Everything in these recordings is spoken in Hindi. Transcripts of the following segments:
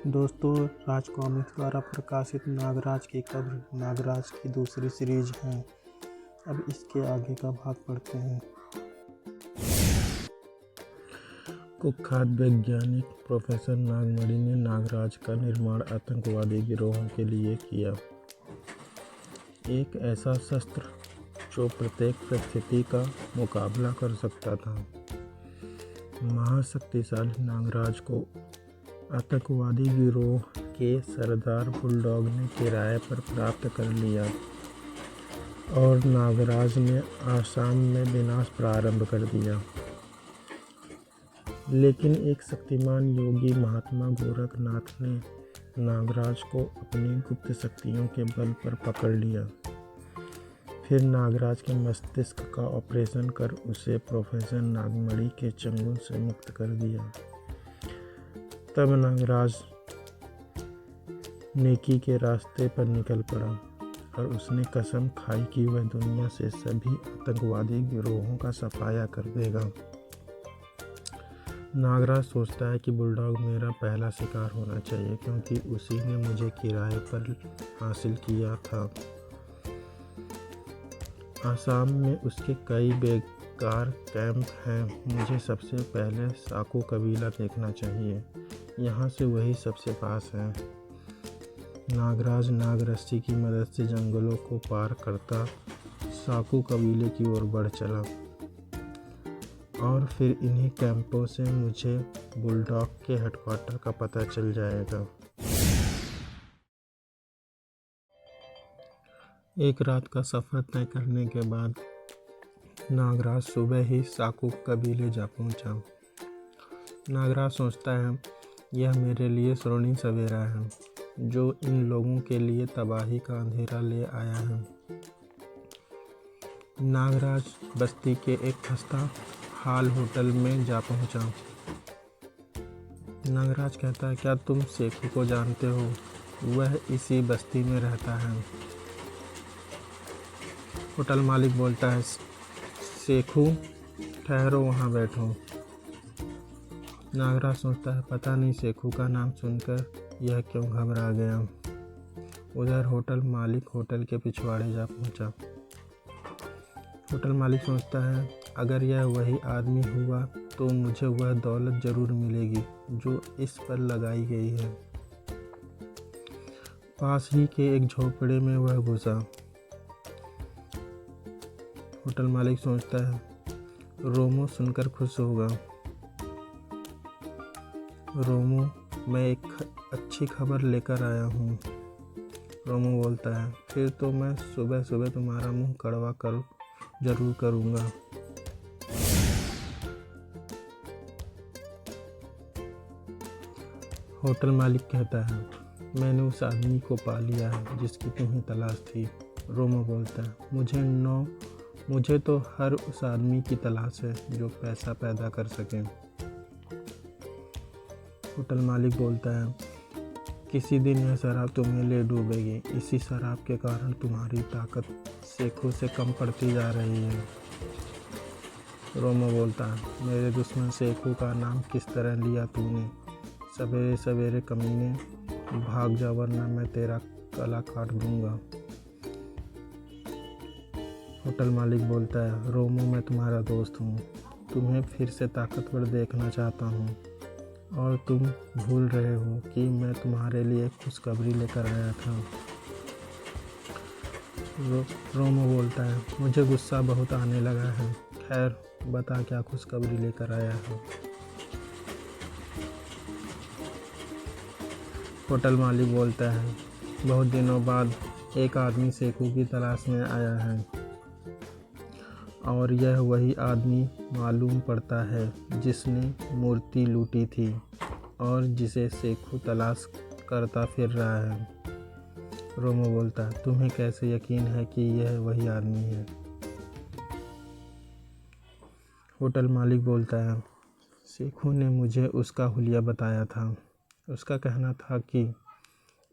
दोस्तों, राज कॉमिक्स द्वारा प्रकाशित नागराज की कब्र नागराज की दूसरी सीरीज है। अब इसके आगे का भाग पढ़ते हैं। कुख्यात वैज्ञानिक प्रोफेसर नागमणि ने नागराज का निर्माण आतंकवादी गिरोहों के लिए किया। एक ऐसा शस्त्र जो प्रत्येक परिस्थिति का मुकाबला कर सकता था। महाशक्तिशाली नागराज को आतंकवादी गिरोह के सरदार बुलडॉग ने किराए पर प्राप्त कर लिया और नागराज ने आसाम में विनाश प्रारंभ कर दिया। लेकिन एक शक्तिमान योगी महात्मा गोरखनाथ ने नागराज को अपनी गुप्त शक्तियों के बल पर पकड़ लिया। फिर नागराज के मस्तिष्क का ऑपरेशन कर उसे प्रोफेसर नागमणि के चंगुल से मुक्त कर दिया। तब नागराज नेकी के रास्ते पर निकल पड़ा और उसने कसम खाई कि वह दुनिया से सभी आतंकवादी गिरोहों का सफाया कर देगा। नागराज सोचता है कि बुलडॉग मेरा पहला शिकार होना चाहिए क्योंकि उसी ने मुझे किराए पर हासिल किया था। आसाम में उसके कई बेकार कैंप हैं। मुझे सबसे पहले साकू कबीला देखना चाहिए। यहाँ से वही सबसे पास है। नागराज नाग रस्सी की मदद से जंगलों को पार करता साकू कबीले की ओर बढ़ चला और फिर इन्हीं कैंपों से मुझे बुलडॉग के हेडक्वार्टर का पता चल जाएगा। एक रात का सफ़र तय करने के बाद नागराज सुबह ही साकू कबीले जा पहुंचा। नागराज सोचता है यह मेरे लिए स्वर्णिम सवेरा है जो इन लोगों के लिए तबाही का अंधेरा ले आया है। नागराज बस्ती के एक खस्ता हाल होटल में जा पहुंचा। नागराज कहता है, क्या तुम सेखू को जानते हो? वह इसी बस्ती में रहता है। होटल मालिक बोलता है, सेखू, ठहरो, वहाँ बैठो। नागराज सोचता है पता नहीं सेखू का नाम सुनकर यह क्यों घबरा गया। उधर होटल मालिक होटल के पिछवाड़े जा पहुंचा। होटल मालिक सोचता है अगर यह वही आदमी हुआ तो मुझे वह दौलत जरूर मिलेगी जो इस पर लगाई गई है। पास ही के एक झोपड़े में वह घुसा। होटल मालिक सोचता है रोमो सुनकर खुश होगा। रोमो, मैं एक अच्छी खबर लेकर आया हूँ। रोमो बोलता है, फिर तो मैं सुबह सुबह तुम्हारा मुंह कड़वा कर जरूर करूँगा। होटल मालिक कहता है, मैंने उस आदमी को पा लिया है जिसकी तुम्हें तलाश थी। रोमो बोलता है, मुझे तो हर उस आदमी की तलाश है जो पैसा पैदा कर सके। होटल मालिक बोलता है, किसी दिन यह शराब तुम्हें ले डूबेगी। इसी शराब के कारण तुम्हारी ताकत सेखू से कम पड़ती जा रही है। रोमो बोलता है, मेरे दुश्मन सेखू का नाम किस तरह लिया तूने? सवेरे सवेरे कमीने, भाग जा वरना मैं तेरा गला काट दूंगा। होटल मालिक बोलता है, रोमो, मैं तुम्हारा दोस्त हूँ। तुम्हें फिर से ताकतवर देखना चाहता हूँ और तुम भूल रहे हो कि मैं तुम्हारे लिए खुशखबरी लेकर आया था। रोमो बोलता है, मुझे गुस्सा बहुत आने लगा है। खैर बता क्या खुशखबरी लेकर आया है। होटल मालिक बोलता है, बहुत दिनों बाद एक आदमी सेखू की तलाश में आया है और यह वही आदमी मालूम पड़ता है जिसने मूर्ति लूटी थी और जिसे सेखू तलाश करता फिर रहा है। रोमो बोलता है, तुम्हें कैसे यकीन है कि यह वही आदमी है? होटल मालिक बोलता है, सेखू ने मुझे उसका हुलिया बताया था। उसका कहना था कि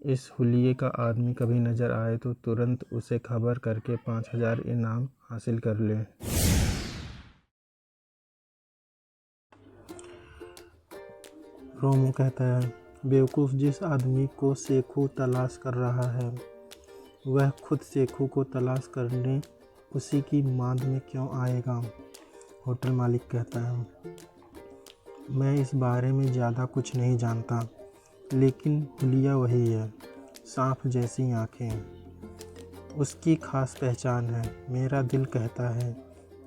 इस हुलिये का आदमी कभी नज़र आए तो तुरंत उसे खबर करके 5000 इनाम हासिल कर ले। रोमो कहता है, बेवकूफ़, जिस आदमी को सेखू तलाश कर रहा है वह खुद सेखू को तलाश करने उसी की मांद में क्यों आएगा? होटल मालिक कहता है, मैं इस बारे में ज़्यादा कुछ नहीं जानता, लेकिन हुलिया वही है, सांप जैसी आँखें उसकी खास पहचान है। मेरा दिल कहता है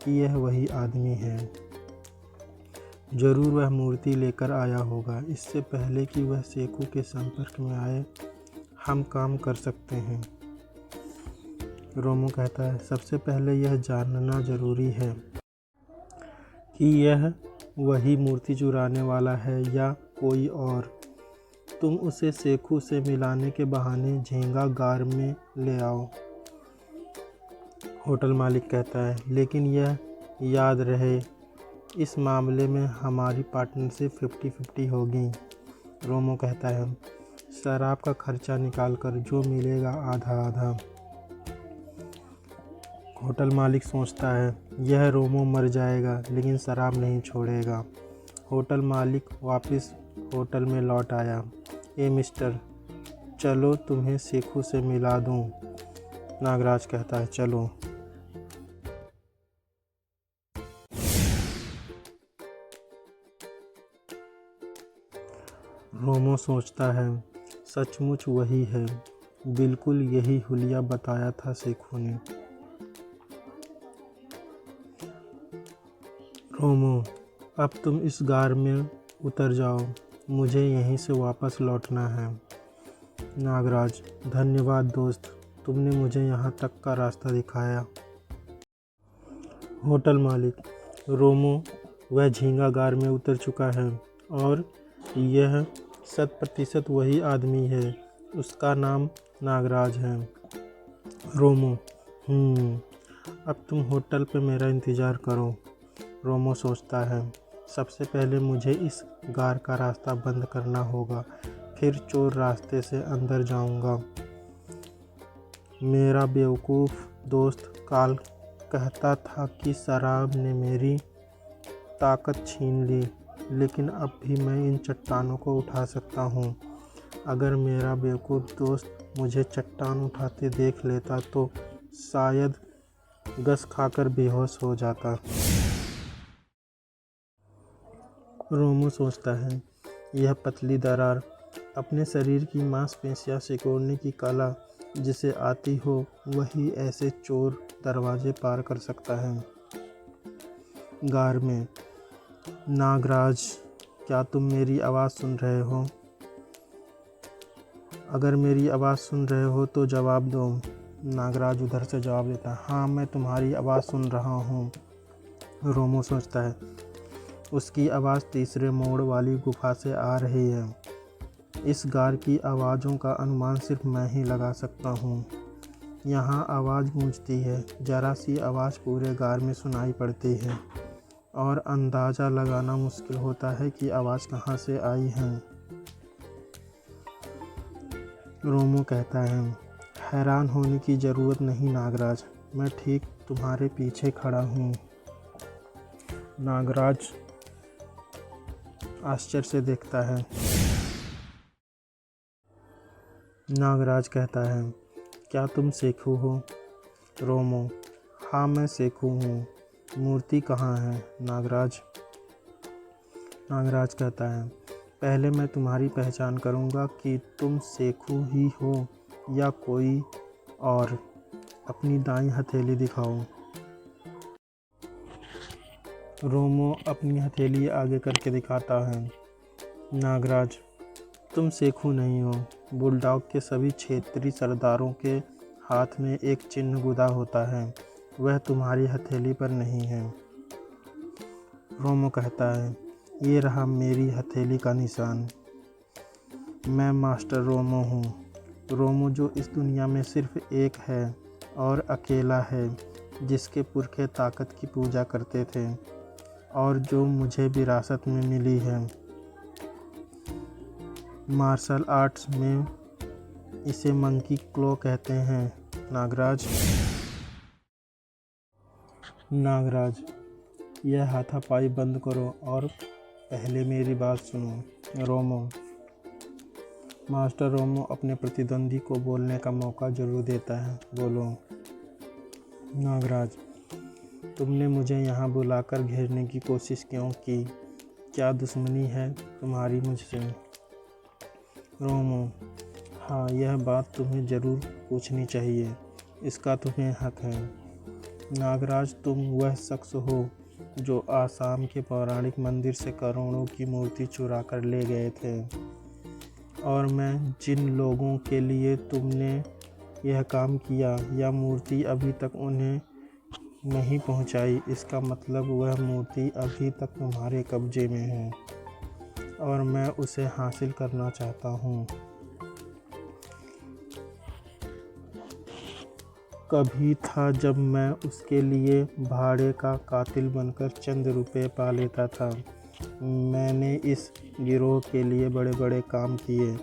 कि यह वही आदमी है। ज़रूर वह मूर्ति लेकर आया होगा। इससे पहले कि वह सेखू के संपर्क में आए, हम काम कर सकते हैं। रोमो कहता है, सबसे पहले यह जानना ज़रूरी है कि यह वही मूर्ति चुराने वाला है या कोई और। तुम उसे सेखू से मिलाने के बहाने झींगा गार में ले आओ। होटल मालिक कहता है, लेकिन यह याद रहे, इस मामले में हमारी पार्टनरशिप 50-50 होगी। रोमो कहता है, शराब का खर्चा निकाल कर जो मिलेगा आधा आधा। होटल मालिक सोचता है, यह रोमो मर जाएगा लेकिन शराब नहीं छोड़ेगा। होटल मालिक वापस होटल में लौट आया। ए मिस्टर, चलो तुम्हें सेखू से मिला दूं। नागराज कहता है, चलो। रोमो सोचता है, सचमुच वही है, बिल्कुल यही हुलिया बताया था सेखू ने। रोमो, अब तुम इस गार में उतर जाओ, मुझे यहीं से वापस लौटना है। नागराज, धन्यवाद दोस्त, तुमने मुझे यहाँ तक का रास्ता दिखाया। होटल मालिक, रोमो वह झींगा गार में उतर चुका है और यह 100% वही आदमी है। उसका नाम नागराज है। रोमो, अब तुम होटल पे मेरा इंतज़ार करो। रोमो सोचता है, सबसे पहले मुझे इस गार का रास्ता बंद करना होगा, फिर चोर रास्ते से अंदर जाऊंगा। मेरा बेवकूफ़ दोस्त काल कहता था कि शराब ने मेरी ताकत छीन ली, लेकिन अब भी मैं इन चट्टानों को उठा सकता हूँ। अगर मेरा बेवकूफ़ दोस्त मुझे चट्टान उठाते देख लेता तो शायद गस खाकर बेहोश हो जाता। रोमो सोचता है, यह पतली दरार, अपने शरीर की मांसपेशियां सिकोड़ने की कला जिसे आती हो, वही ऐसे चोर दरवाजे पार कर सकता है। गार में, नागराज, क्या तुम मेरी आवाज़ सुन रहे हो? अगर मेरी आवाज़ सुन रहे हो तो जवाब दो। नागराज उधर से जवाब देता है, हाँ मैं तुम्हारी आवाज़ सुन रहा हूँ। रोमो सोचता है, उसकी आवाज़ तीसरे मोड़ वाली गुफा से आ रही है। इस गार की आवाज़ों का अनुमान सिर्फ मैं ही लगा सकता हूँ। यहाँ आवाज़ गूंजती है, जरा सी आवाज़ पूरे गार में सुनाई पड़ती है और अंदाज़ा लगाना मुश्किल होता है कि आवाज़ कहाँ से आई है। रोमो कहता है, हैरान होने की ज़रूरत नहीं नागराज, मैं ठीक तुम्हारे पीछे खड़ा हूँ। नागराज आश्चर्य से देखता है। नागराज कहता है, क्या तुम सेखू हो? रोमो, हाँ मैं सेखू हूँ। मूर्ति कहाँ है? नागराज कहता है, पहले मैं तुम्हारी पहचान करूँगा कि तुम सेखू ही हो या कोई और। अपनी दाईं हथेली दिखाओ। रोमो अपनी हथेली आगे करके दिखाता है। नागराज, तुम सेखू नहीं हो। बुलडॉग के सभी क्षेत्रीय सरदारों के हाथ में एक चिन्ह गुदा होता है, वह तुम्हारी हथेली पर नहीं है। रोमो कहता है, ये रहा मेरी हथेली का निशान। मैं मास्टर रोमो हूँ। रोमो जो इस दुनिया में सिर्फ एक है और अकेला है, जिसके पुरखे ताकत की पूजा करते थे और जो मुझे विरासत में मिली है। मार्शल आर्ट्स में इसे मंकी क्लॉ कहते हैं। नागराज, यह हाथापाई बंद करो और पहले मेरी बात सुनो। रोमो, मास्टर रोमो अपने प्रतिद्वंदी को बोलने का मौका जरूर देता है। बोलो। नागराज, तुमने मुझे यहाँ बुलाकर घेरने की कोशिश क्यों की? क्या दुश्मनी है तुम्हारी मुझसे? रोमो, हाँ, यह बात तुम्हें ज़रूर पूछनी चाहिए, इसका तुम्हें हक है। नागराज, तुम वह शख्स हो जो आसाम के पौराणिक मंदिर से करोड़ों की मूर्ति चुरा कर ले गए थे, और मैं जिन लोगों के लिए तुमने यह काम किया, यह मूर्ति अभी तक उन्हें नहीं पहुंचाई। इसका मतलब वह मूर्ति अभी तक तुम्हारे कब्जे में है और मैं उसे हासिल करना चाहता हूँ। कभी था जब मैं उसके लिए भाड़े का कातिल बनकर चंद रुपए पा लेता था। मैंने इस गिरोह के लिए बड़े बड़े काम किए,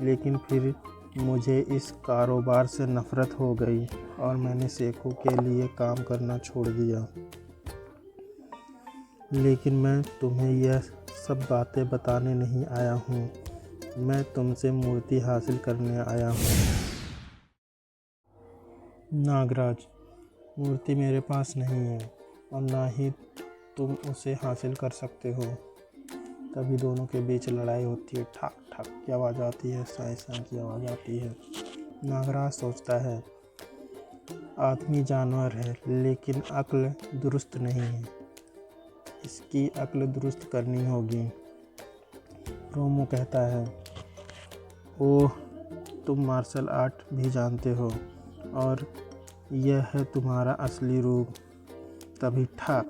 लेकिन फिर मुझे इस कारोबार से नफ़रत हो गई और मैंने सेखों के लिए काम करना छोड़ दिया। लेकिन मैं तुम्हें यह सब बातें बताने नहीं आया हूँ, मैं तुमसे मूर्ति हासिल करने आया हूँ। नागराज, मूर्ति मेरे पास नहीं है और ना ही तुम उसे हासिल कर सकते हो। तभी दोनों के बीच लड़ाई होती है। ठाक ठाक की आवाज़ आती है, साई साई की आवाज़ आती है। नागराज सोचता है, आदमी जानवर है लेकिन अक्ल दुरुस्त नहीं है, इसकी अक्ल दुरुस्त करनी होगी। रोमो कहता है, ओह, तुम मार्शल आर्ट भी जानते हो और यह है तुम्हारा असली रूप। तभी ठाक।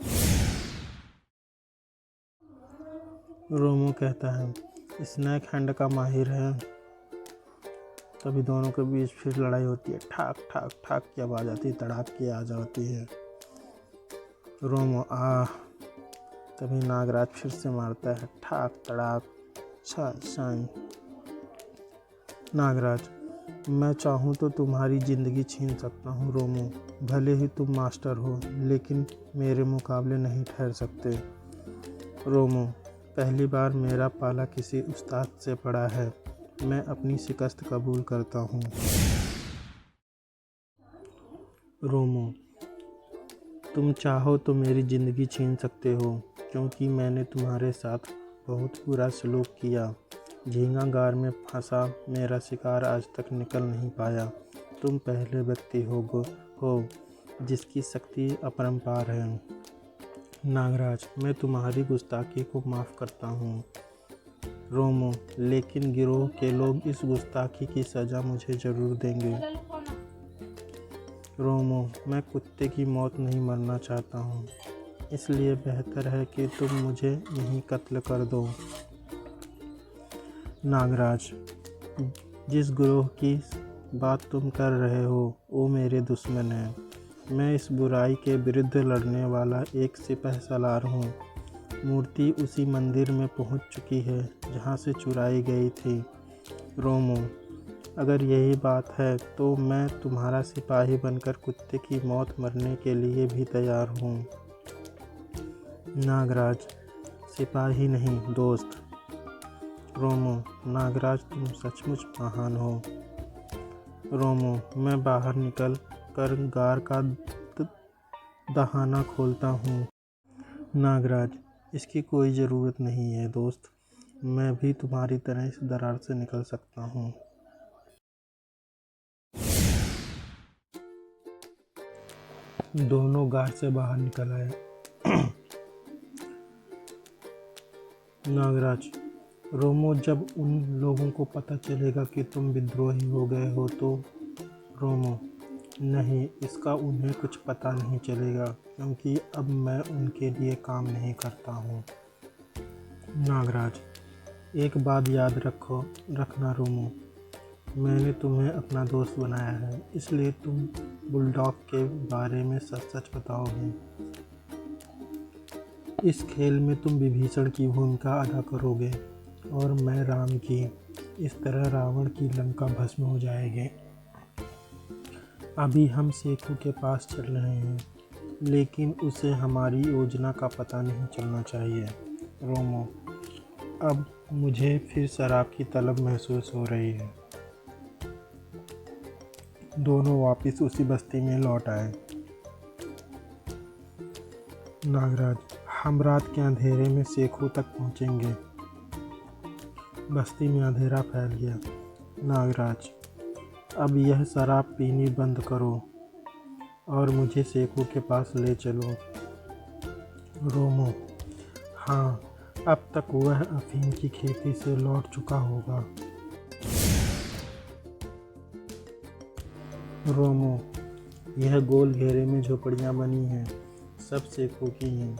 रोमो कहता है, स्नैक हैंड का माहिर है। तभी दोनों के बीच फिर लड़ाई होती है। ठाक ठाक ठाक की आवाज़ आती है, तड़ाक की आवाज़ आती है। रोमो तभी नागराज फिर से मारता है। ठाक तड़ाक छाई। नागराज, मैं चाहूँ तो तुम्हारी ज़िंदगी छीन सकता हूँ रोमो। भले ही तुम मास्टर हो, लेकिन मेरे मुकाबले नहीं ठहर सकते। रोमो, पहली बार मेरा पाला किसी उस्ताद से पड़ा है, मैं अपनी शिकस्त कबूल करता हूँ। रोमो, तुम चाहो तो मेरी ज़िंदगी छीन सकते हो, क्योंकि मैंने तुम्हारे साथ बहुत बुरा सलूक किया। झींगागार में फंसा मेरा शिकार आज तक निकल नहीं पाया। तुम पहले व्यक्ति हो जिसकी शक्ति अपरंपार है। नागराज, मैं तुम्हारी गुस्ताखी को माफ़ करता हूँ। रोमो, लेकिन गिरोह के लोग इस गुस्ताखी की सज़ा मुझे ज़रूर देंगे। रोमो, मैं कुत्ते की मौत नहीं मरना चाहता हूँ, इसलिए बेहतर है कि तुम मुझे यहीं कत्ल कर दो। नागराज, जिस गिरोह की बात तुम कर रहे हो वो मेरे दुश्मन हैं। मैं इस बुराई के विरुद्ध लड़ने वाला एक सिपहसालार हूँ। मूर्ति उसी मंदिर में पहुँच चुकी है जहाँ से चुराई गई थी। रोमो, अगर यही बात है तो मैं तुम्हारा सिपाही बनकर कुत्ते की मौत मरने के लिए भी तैयार हूँ। नागराज, सिपाही नहीं, दोस्त। रोमो, नागराज, तुम सचमुच महान हो। रोमो, मैं बाहर निकल कर गार का दहाना खोलता हूँ। नागराज, इसकी कोई ज़रूरत नहीं है दोस्त, मैं भी तुम्हारी तरह इस दरार से निकल सकता हूँ। दोनों गार से बाहर निकल आए। नागराज, रोमो, जब उन लोगों को पता चलेगा कि तुम विद्रोही हो गए हो तो? रोमो, नहीं, इसका उन्हें कुछ पता नहीं चलेगा, क्योंकि अब मैं उनके लिए काम नहीं करता हूँ। नागराज, एक बात याद रखना रोमो, मैंने तुम्हें अपना दोस्त बनाया है, इसलिए तुम बुलडॉग के बारे में सच सच बताओगे। इस खेल में तुम विभीषण की भूमिका अदा करोगे और मैं राम की। इस तरह रावण की लंका भस्म हो जाएगी। अभी हम सेखू के पास चल रहे हैं, लेकिन उसे हमारी योजना का पता नहीं चलना चाहिए। रोमो, अब मुझे फिर शराब की तलब महसूस हो रही है। दोनों वापस उसी बस्ती में लौट आए। नागराज, हम रात के अंधेरे में सेखू तक पहुंचेंगे। बस्ती में अंधेरा फैल गया। नागराज, अब यह शराब पीनी बंद करो और मुझे सेखू के पास ले चलो। रोमो, हाँ, अब तक वह अफीम की खेती से लौट चुका होगा। रोमो, यह गोल घेरे में झोपड़ियाँ बनी हैं, सब सेखू की हैं।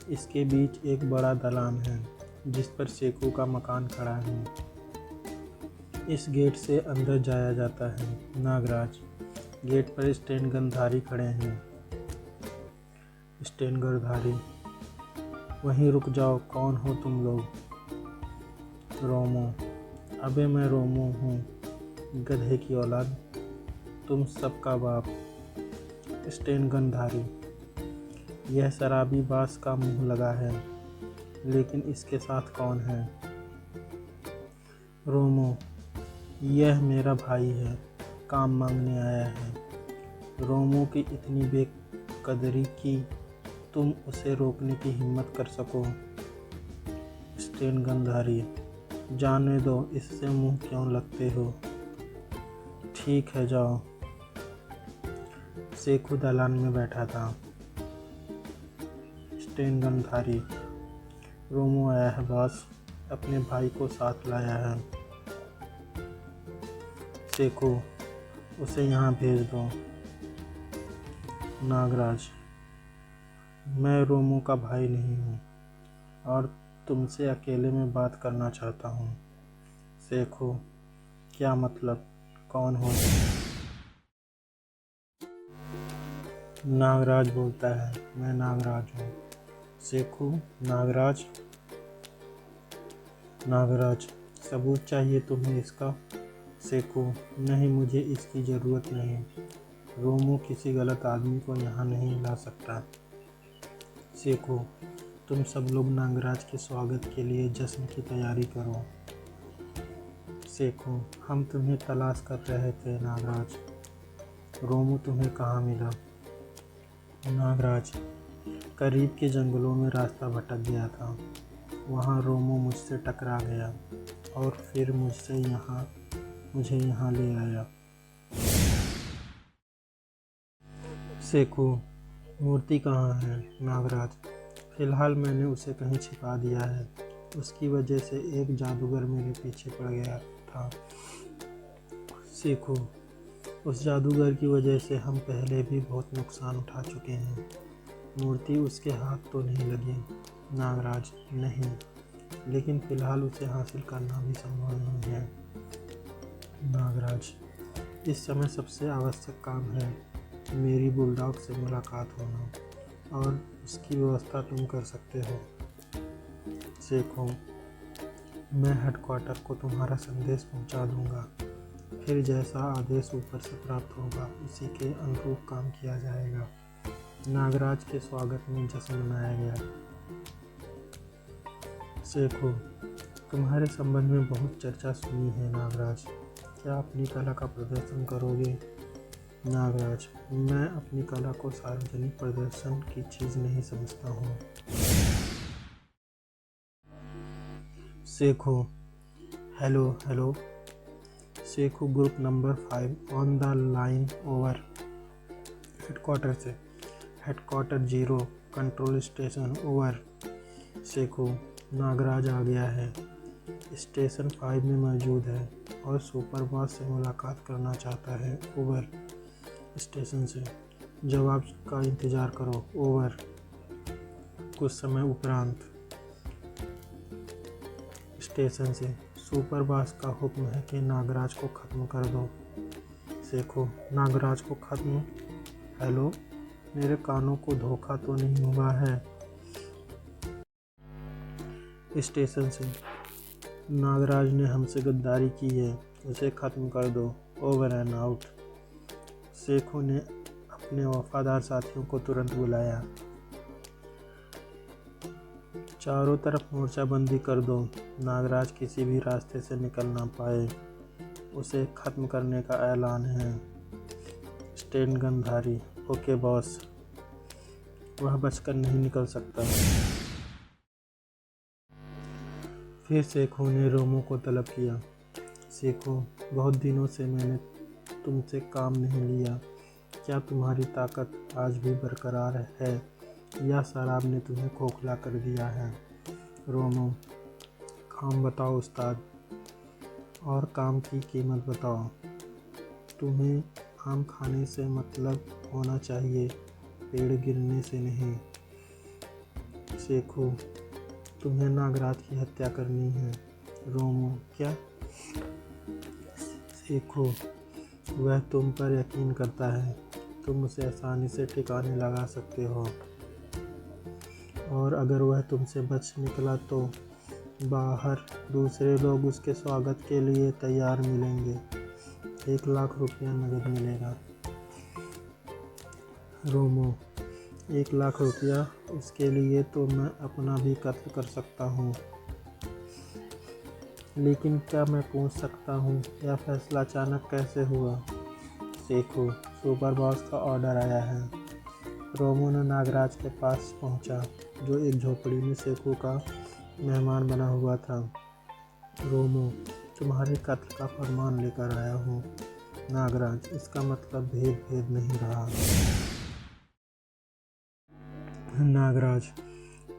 इसके बीच एक बड़ा दलान है जिस पर सेखू का मकान खड़ा है। इस गेट से अंदर जाया जाता है। नागराज, गेट पर स्टेन गनधारी खड़े हैं। स्टेन गनधारी, वहीं रुक जाओ, कौन हो तुम लोग? रोमो, अबे मैं रोमो हूँ, गधे की औलाद, तुम सबका बाप। स्टेन गनधारी, यह शराबी बास का मुंह लगा है, लेकिन इसके साथ कौन है? रोमो, यह मेरा भाई है, काम मांगने आया है। रोमो की इतनी बेकदरी कि तुम उसे रोकने की हिम्मत कर सको। स्टेन गनधारी, जाने दो, इससे मुंह क्यों लगते हो? ठीक है, जाओ। सेखू दलान में बैठा था। स्टेन गनधारी, रोमो आया है बॉस, अपने भाई को साथ लाया है। सेखू, उसे यहाँ भेज दो। नागराज, मैं रोमो का भाई नहीं हूँ और तुमसे अकेले में बात करना चाहता हूँ। सेखू, क्या मतलब, कौन हो तुम? नागराज बोलता है, मैं नागराज हूँ। सेखू, नागराज? नागराज, सबूत चाहिए तुम्हें इसका? सेखू, नहीं, मुझे इसकी ज़रूरत नहीं। रोमो किसी गलत आदमी को यहाँ नहीं ला सकता। सेखू, तुम सब लोग नागराज के स्वागत के लिए जश्न की तैयारी करो। सेखू, हम तुम्हें तलाश कर रहे थे नागराज। रोमो तुम्हें कहाँ मिला? नागराज, करीब के जंगलों में रास्ता भटक गया था, वहाँ रोमो मुझसे टकरा गया और फिर मुझे यहाँ ले आया। सेखू, मूर्ति कहाँ है? नागराज, फिलहाल मैंने उसे कहीं छिपा दिया है, उसकी वजह से एक जादूगर मेरे पीछे पड़ गया था। सेखू, उस जादूगर की वजह से हम पहले भी बहुत नुकसान उठा चुके हैं। मूर्ति उसके हाथ तो नहीं लगी? नागराज, नहीं, लेकिन फिलहाल उसे हासिल करना भी संभव नहीं है। नागराज, इस समय सबसे आवश्यक काम है मेरी बुलडॉग से मुलाकात होना और उसकी व्यवस्था तुम कर सकते हो। सेखू, मैं हेडक्वार्टर को तुम्हारा संदेश पहुंचा दूंगा, फिर जैसा आदेश ऊपर से प्राप्त होगा उसी के अनुरूप काम किया जाएगा। नागराज के स्वागत में जश्न मनाया गया। सेखू, तुम्हारे संबंध में बहुत चर्चा सुनी है नागराज, क्या अपनी कला का प्रदर्शन करोगे? नागराज, मैं अपनी कला को सार्वजनिक प्रदर्शन की चीज़ नहीं समझता हूँ। Sekhu, hello. Sekhu, group number 5 on the line, over. Headquarter 0, control station, over. Sekhu, Nagraj आ गया है, स्टेशन 5 में मौजूद है और सुपरबॉस से मुलाकात करना चाहता है, ओवर। स्टेशन से जवाब का इंतज़ार करो, ओवर। कुछ समय उपरांत स्टेशन से सुपरबॉस का हुक्म है कि नागराज को ख़त्म कर दो। सेखू, नागराज को ख़त्म? हेलो, मेरे कानों को धोखा तो नहीं हुआ है? स्टेशन से, नागराज ने हमसे गद्दारी की है, उसे ख़त्म कर दो, ओवर एंड आउट। सेखू ने अपने वफादार साथियों को तुरंत बुलाया। चारों तरफ मोर्चाबंदी कर दो, नागराज किसी भी रास्ते से निकल ना पाए। उसे खत्म करने का ऐलान है। स्टेन गनधारी, ओके बॉस। वह बचकर नहीं निकल सकता। फिर सेखो ने रोमो को तलब किया। सेखो, बहुत दिनों से मैंने तुमसे काम नहीं लिया। क्या तुम्हारी ताकत आज भी बरकरार है या शराब ने तुम्हें खोखला कर दिया है? रोमो, काम बताओ उस्ताद, और काम की कीमत बताओ। तुम्हें आम खाने से मतलब होना चाहिए, पेड़ गिरने से नहीं। सेखो, तुम्हें नागराज की हत्या करनी है। रोमो, क्या? सेखो, वह तुम पर यकीन करता है। तुम उसे आसानी से ठिकाने लगा सकते हो, और अगर वह तुमसे बच निकला तो बाहर दूसरे लोग उसके स्वागत के लिए तैयार मिलेंगे। 1 लाख रुपया नगद मिलेगा। रोमो, 1 लाख रुपया? इसके लिए तो मैं अपना भी कत्ल कर सकता हूँ। लेकिन क्या मैं पूछ सकता हूँ यह फैसला अचानक कैसे हुआ? सेखो, सुपर बॉस का ऑर्डर आया है। रोमो ने नागराज के पास पहुँचा, जो एक झोपड़ी में सेखो का मेहमान बना हुआ था। रोमो, तुम्हारे कत्ल का फरमान लेकर आया हूँ। नागराज, इसका मतलब भेद नहीं रहा। नागराज,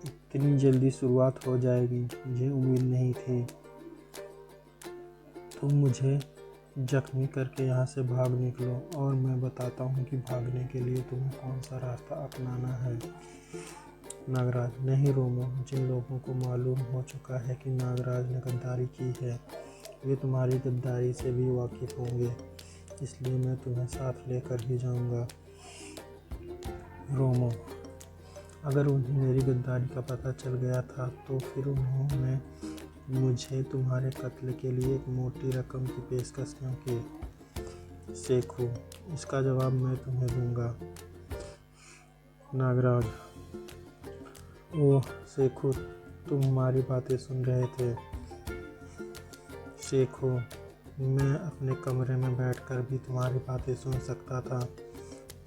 इतनी जल्दी शुरुआत हो जाएगी, मुझे उम्मीद नहीं थी। तुम मुझे जख्मी करके यहाँ से भाग निकलो, और मैं बताता हूँ कि भागने के लिए तुम्हें कौन सा रास्ता अपनाना है। नागराज, नहीं रोमो, जिन लोगों को मालूम हो चुका है कि नागराज ने गद्दारी की है, वे तुम्हारी गद्दारी से भी वाकिफ होंगे, इसलिए मैं तुम्हें साथ लेकर ही जाऊंगा। रोमो, अगर उन्हें मेरी गद्दारी का पता चल गया था तो फिर उन्होंने मुझे तुम्हारे कत्ल के लिए एक मोटी रकम की पेशकश क्यों की? सेखो, इसका जवाब मैं तुम्हें दूंगा। नागराज, ओह सेखो, तुम हमारी बातें सुन रहे थे। सेखो, मैं अपने कमरे में बैठकर भी तुम्हारी बातें सुन सकता था।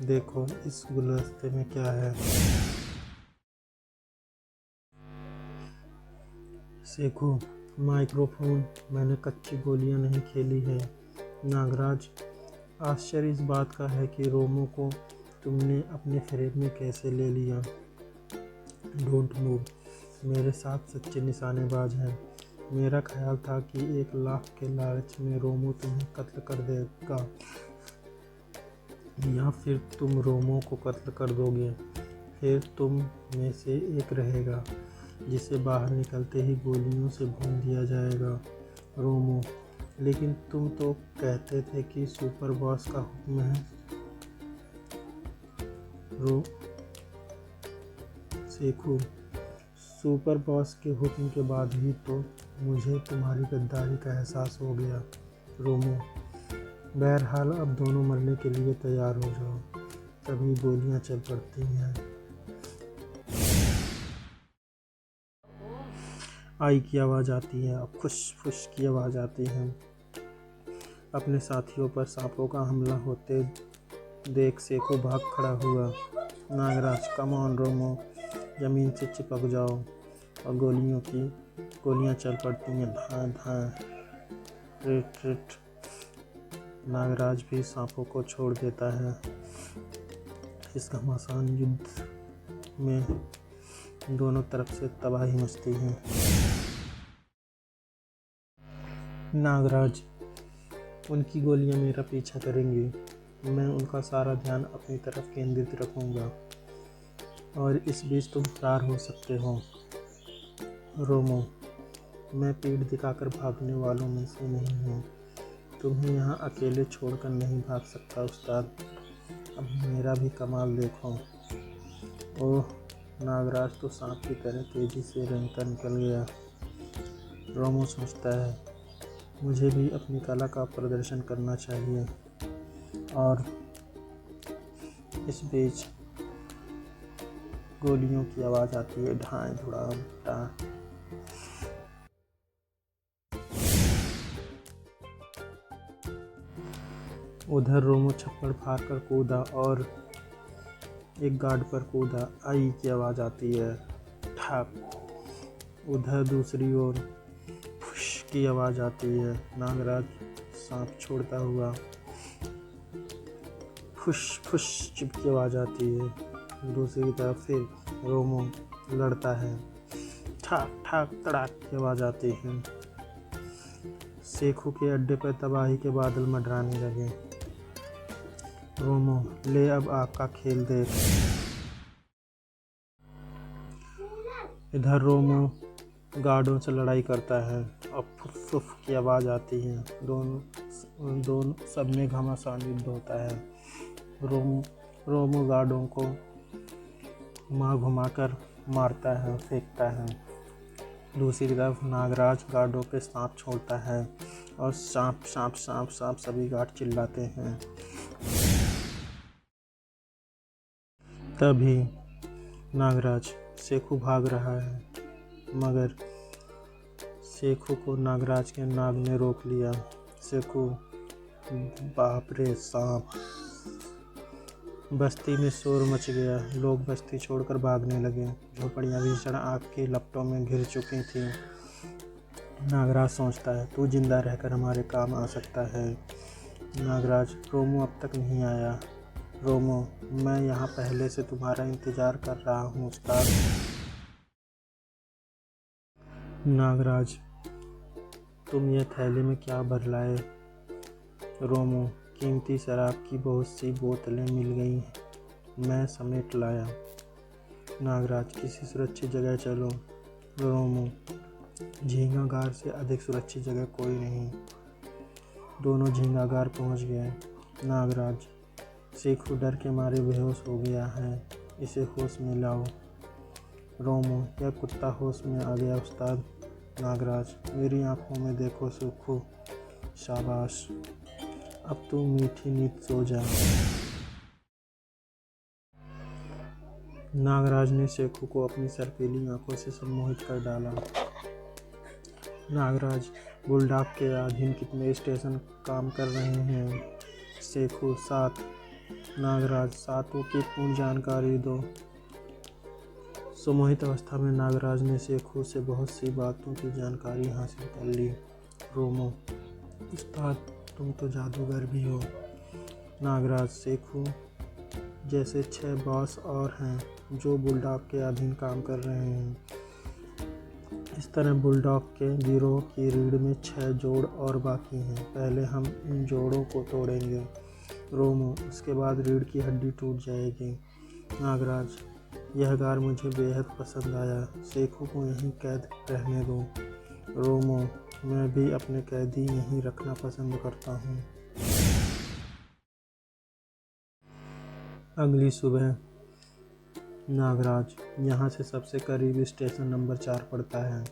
देखो इस गुलदस्ते में क्या है। सेखो, माइक्रोफोन। मैंने कच्ची गोलियां नहीं खेली है। नागराज, आश्चर्य इस बात का है कि रोमो को तुमने अपने फ्रेम में कैसे ले लिया। डोंट मूव, मेरे साथ सच्चे निशानेबाज हैं। मेरा ख्याल था कि 1 लाख के लालच में रोमो तुम्हें कत्ल कर देगा, या फिर तुम रोमो को कत्ल कर दोगे। फिर तुम में से एक रहेगा जिसे बाहर निकलते ही गोलियों से भून दिया जाएगा। रोमो, लेकिन तुम तो कहते थे कि सुपर बॉस का हुक्म है। सेखो, सुपर बॉस के हुक्म के बाद ही तो मुझे तुम्हारी गद्दारी का एहसास हो गया। रोमो, बहरहाल अब दोनों मरने के लिए तैयार हो जाओ। तभी गोलियां चल पड़ती हैं। आई की आवाज़ आती है, अब खुश फुश की आवाज़ आती है। अपने साथियों पर सांपों का हमला होते देख सेखो भाग खड़ा हुआ। नागराज, कम ऑन रोमो, ज़मीन से चिपक जाओ। और गोलियां चल पड़ती हैं, धां धां, ट्रिट ट्रिट। नागराज भी सांपों को छोड़ देता है। इस घमासान युद्ध में दोनों तरफ से तबाही मचती है। नागराज, उनकी गोलियां मेरा पीछा करेंगी। मैं उनका सारा ध्यान अपनी तरफ केंद्रित रखूंगा, और इस बीच तुम फरार हो सकते हो। रोमो, मैं पीठ दिखाकर भागने वालों में से नहीं हूँ। तुम्हें यहाँ अकेले छोड़कर नहीं भाग सकता उस्ताद। अब मेरा भी कमाल देखो। ओह, नागराज तो सांप की तरह तेजी से रेंगता निकल गया। रोमो सोचता है, मुझे भी अपनी कला का प्रदर्शन करना चाहिए। और इस बीच गोलियों की आवाज़ आती है, ढाई धुड़ाम टा। उधर रोमो छप्पड़ फाड़ कर कूदा और एक गार्ड पर कूदा। आई की आवाज़ आती है, ठाक। उधर दूसरी ओर फुश की आवाज़ आती है। नागराज सांप छोड़ता हुआ फुश फुश चिप की आवाज़ आती है। दूसरी तरफ फिर रोमो लड़ता है। ठाक ठाक तड़ाक की आवाज़ आती है। सेखू के अड्डे पर तबाही के बादल मंडराने लगे। रोमो, ले अब आपका खेल देख। इधर रोमो गार्डों से लड़ाई करता है और फुफ फुफ की आवाज़ आती है। दोनों सब में घमासान युद्ध होता है। रोमो गार्डों को घुमाकर मारता है, फेंकता है। दूसरी तरफ नागराज गार्डों पे सांप छोड़ता है और सांप सांप सांप सांप सभी गार्ड चिल्लाते हैं। तभी नागराज सेखू भाग रहा है, मगर सेखू को नागराज के नाग ने रोक लिया। सेखू, बाप रे सांप। बस्ती में शोर मच गया। लोग बस्ती छोड़कर भागने लगे। झोपड़ियाँ भीषण आग की लपटों में घिर चुकी थीं। नागराज सोचता है, तू जिंदा रहकर हमारे काम आ सकता है। नागराज, रोमो अब तक नहीं आया। रोमो, मैं यहाँ पहले से तुम्हारा इंतज़ार कर रहा हूँ उस्ताद। नागराज, तुम ये थैली में क्या भर लाए? रोमो, कीमती शराब की बहुत सी बोतलें मिल गई, मैं समेट लाया। नागराज, किसी सुरक्षित जगह चलो। रोमो, झींगागार से अधिक सुरक्षित जगह कोई नहीं। दोनों झींगागार पहुंच गए। नागराज, सेखू डर के मारे बेहोश हो गया है, इसे होश में लाओ। रोमो, यह कुत्ता होश में आ गया उस्ताद। नागराज, मेरी आंखों में देखो सेखू। शाबाश, अब तू मीठी नींद सो जा। नागराज ने सेखू को अपनी सर्पीली आंखों से सम्मोहित कर डाला। नागराज, बुलडॉग के अधीन कितने स्टेशन काम कर रहे हैं? सेखू, 7। नागराज, 7 की पूर्ण जानकारी दो। सम्मोहित अवस्था में नागराज ने सेखू से बहुत सी बातों की जानकारी हासिल कर ली। रोमो, उस्ताद, तुम तो जादूगर भी हो। नागराज, सेखू जैसे 6 बॉस और हैं जो बुलडॉग के अधीन काम कर रहे हैं। इस तरह बुलडॉग के गिरोह की रीढ़ में 6 जोड़ और बाकी हैं। पहले हम इन जोड़ों को तोड़ेंगे। रोमो, उसके बाद रीढ़ की हड्डी टूट जाएगी। नागराज, यह गार मुझे बेहद पसंद आया। सेखू को यहीं कैद रहने दो। रोमो, मैं भी अपने कैदी यहीं रखना पसंद करता हूँ। अगली सुबह नागराज, यहाँ से सबसे करीब स्टेशन नंबर 4 पड़ता है।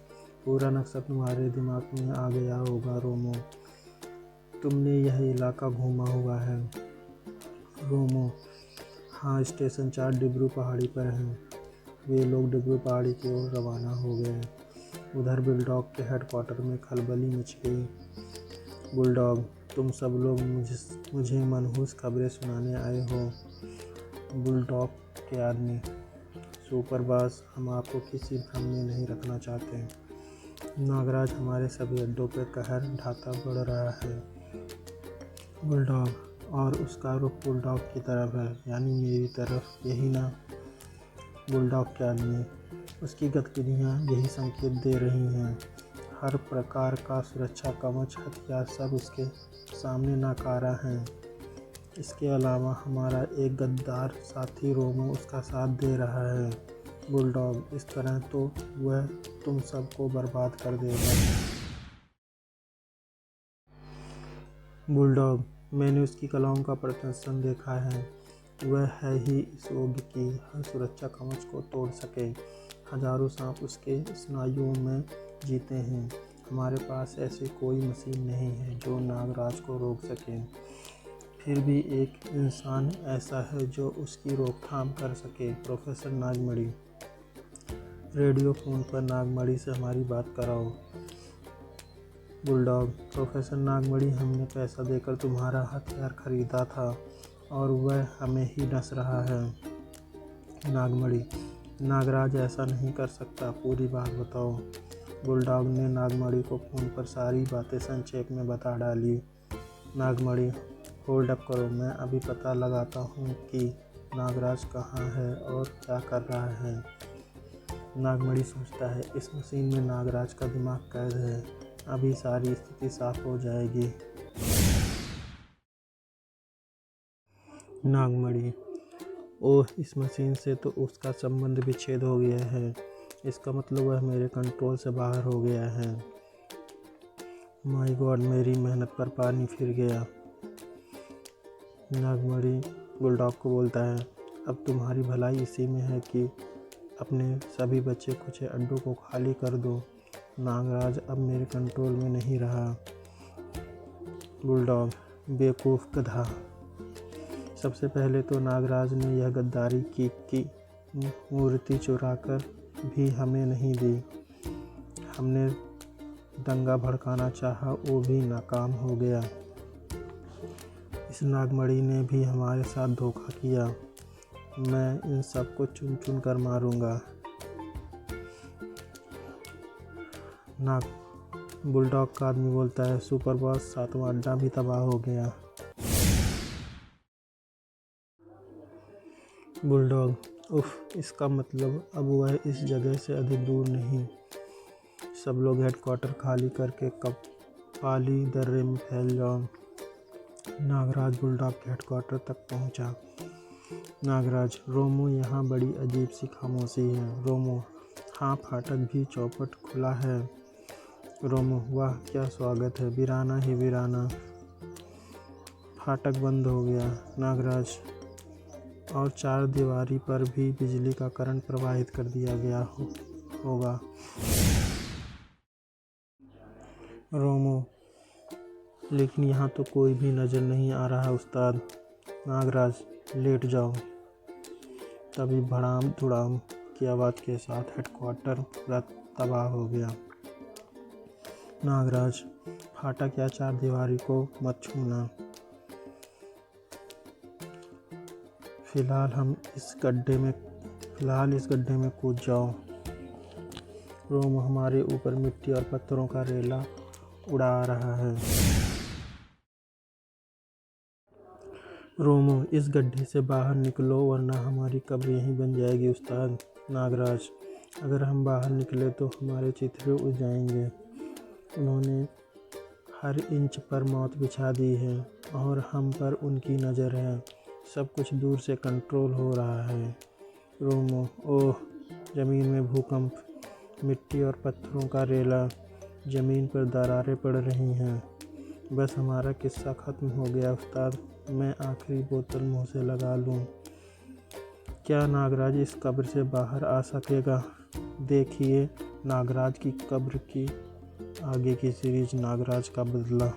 पूरा नक्शा तुम्हारे दिमाग में आ गया होगा रोमो, तुमने यह इलाका घूमा हुआ है। रोमो, हाँ, स्टेशन 4 डिब्रू पहाड़ी पर है। वे लोग डिब्रू पहाड़ी की ओर रवाना हो गए। उधर बुलडॉग के हेडक्वार्टर में खलबली मच गई। बुलडॉग, तुम सब लोग मुझे मनहूस खबरें सुनाने आए हो। बुलडॉग के आदमी, सुपरबॉस, हम आपको किसी भ्रम में नहीं रखना चाहते। नागराज, हमारे सभी अड्डों पर कहर ढाता बढ़ रहा है। बुलडॉग, और उसका रुख बुलडॉग की तरफ है, यानी मेरी तरफ, यही ना? बुलडॉग के आदमी, उसकी गतिविधियाँ यही संकेत दे रही हैं। हर प्रकार का सुरक्षा कवच, हथियार सब उसके सामने नाकारा हैं। इसके अलावा हमारा एक गद्दार साथी रोमो उसका साथ दे रहा है। बुलडॉग, इस तरह तो वह तुम सबको बर्बाद कर देगा। बुलडॉग, मैंने उसकी कलाओं का प्रदर्शन देखा है। वह है ही इस योग्य की हर सुरक्षा कवच को तोड़ सके। हजारों सांप उसके स्नायुओं में जीते हैं। हमारे पास ऐसी कोई मशीन नहीं है जो नागराज को रोक सके। फिर भी एक इंसान ऐसा है जो उसकी रोकथाम कर सके। प्रोफेसर नागमणि, रेडियो फ़ोन पर नागमणि से हमारी बात कराओ। बुलडॉग, प्रोफेसर नागमणि, हमने पैसा देकर तुम्हारा हथियार खरीदा था और वह हमें ही डस रहा है। नागमणि, नागराज ऐसा नहीं कर सकता, पूरी बात बताओ। बुलडॉग ने नागमणि को फ़ोन पर सारी बातें संक्षेप में बता डाली। नागमणि, होल्ड अप करो, मैं अभी पता लगाता हूँ कि नागराज कहाँ है और क्या कर रहा है। नागमणि सोचता है, इस मशीन में नागराज का दिमाग कैद है, अभी सारी स्थिति साफ हो जाएगी। नागमणि, ओह, इस मशीन से तो उसका संबंध विच्छेद हो गया है, इसका मतलब वह मेरे कंट्रोल से बाहर हो गया है। माय गॉड, मेरी मेहनत पर पानी फिर गया। नागमणि बुलडॉग को बोलता है, अब तुम्हारी भलाई इसी में है कि अपने सभी बच्चे खुचे अड्डों को खाली कर दो। नागराज अब मेरे कंट्रोल में नहीं रहा। बुलडॉग, बेवकूफ़ गधा, सबसे पहले तो नागराज ने यह गद्दारी की कि मूर्ति चुराकर भी हमें नहीं दी। हमने दंगा भड़काना चाहा, वो भी नाकाम हो गया। इस नागमणि ने भी हमारे साथ धोखा किया। मैं इन सबको चुन चुन कर मारूंगा। बुलडॉग का आदमी बोलता है, सुपर बॉस, 7वां अड्डा भी तबाह हो गया। बुलडॉग, उफ, इसका मतलब अब वह इस जगह से अधिक दूर नहीं। सब लोग हेडक्वार्टर खाली करके कपाली दर्रे में फैल जाओ। नागराज बुलडॉग के हेडक्वार्टर तक पहुंचा। नागराज, रोमो, यहाँ बड़ी अजीब सी खामोशी है। रोमो, हाँ, फाटक भी चौपट खुला है। रोमो, वाह क्या स्वागत है, वीराना ही वीराना। फाटक बंद हो गया। नागराज, और 4 दीवारी पर भी बिजली का करंट प्रवाहित कर दिया गया होगा। रोमो, लेकिन यहाँ तो कोई भी नज़र नहीं आ रहा उस्ताद। नागराज, लेट जाओ। तभी भड़ाम धुड़ाम की आवाज़ के साथ हेडक्वार्टर पूरा तबाह हो गया। नागराज, फाटक या 4 दीवारी को मत छूना। फिलहाल इस गड्ढे में कूद जाओ। रोम हमारे ऊपर मिट्टी और पत्थरों का रेला उड़ा रहा है। रोमो, इस गड्ढे से बाहर निकलो वरना हमारी कब्र यहीं बन जाएगी उस्ताद। नागराज, अगर हम बाहर निकले तो हमारे चिथड़े उड़ जाएंगे। उन्होंने हर इंच पर मौत बिछा दी है और हम पर उनकी नज़र है। सब कुछ दूर से कंट्रोल हो रहा है। रोमो, ओह, ज़मीन में भूकंप, मिट्टी और पत्थरों का रेला, ज़मीन पर दरारें पड़ रही हैं। बस हमारा किस्सा ख़त्म हो गया उस्ताद। मैं आखिरी बोतल मुंह से लगा लूं। क्या नागराज इस कब्र से बाहर आ सकेगा? देखिए नागराज की कब्र की आगे की सीरीज नागराज का बदला।